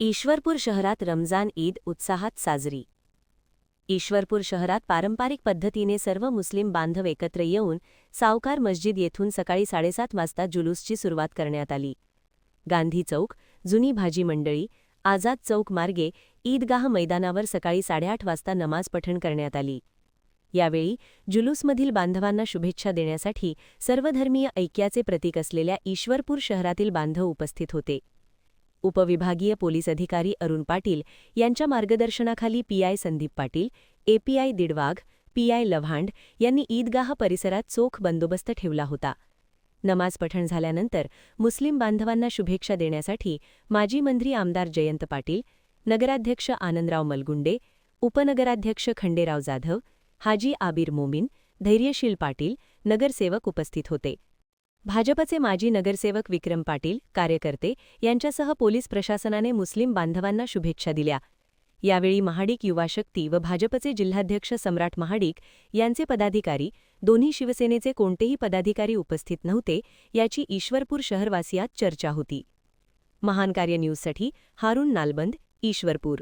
ईश्वरपूर शहरात रमजान ईद उत्साहात साजरी। ईश्वरपूर शहरात पारंपरिक पद्धतीने सर्व मुस्लिम बांधव एकत्र येऊन सावकार मस्जिद येथून सकाळी 7:30 वाजता जुलूसची सुरुवात करण्यात आली। गांधी चौक, जुनी भाजी मंडळी, आझाद चौक मार्गे ईदगाह मैदानावर सकाळी 8:30 वाजता नमाज पठण करण्यात आली। यावेळी जुलूसमधील बांधवांना शुभेच्छा देण्यासाठी सर्वधर्मीय ऐक्याचे प्रतीक असलेल्या ईश्वरपूर शहरातील बांधव उपस्थित होते। उपविभागीय पोलीस अधिकारी अरुण पाटील यांच्या मार्गदर्शनाखाली PI Sandeep Patil, API Didwagh, PI Lavhand यांनी ईदगाह परिसरात चोख बंदोबस्त ठेवला होता। नमाज पठण झाल्यानंतर मुस्लिम बांधवांना शुभेच्छा देण्यासाठी माजी मंत्री आमदार जयंत पाटील, नगराध्यक्ष आनंदराव मलगुंडे, उपनगराध्यक्ष खंडेराव जाधव, हाजी आबिर मोमीन, धैर्यशील पाटील, नगरसेवक उपस्थित होते। भाजपचे माजी नगरसेवक विक्रम पाटील, कार्यकर्ते यांच्यासह पोलीस प्रशासनाने मुस्लिम बांधवांना शुभेच्छा दिल्या। यावेळी महाडिक युवा शक्ती व भाजपचे जिल्हाध्यक्ष सम्राट महाडिक यांचे पदाधिकारी, दोन्ही शिवसेनेचे कोणतेही पदाधिकारी उपस्थित नव्हते याची ईश्वरपूर शहरवासियात चर्चा होती। महान कार्य न्यूजसाठी हारून नालबंद, ईश्वरपूर।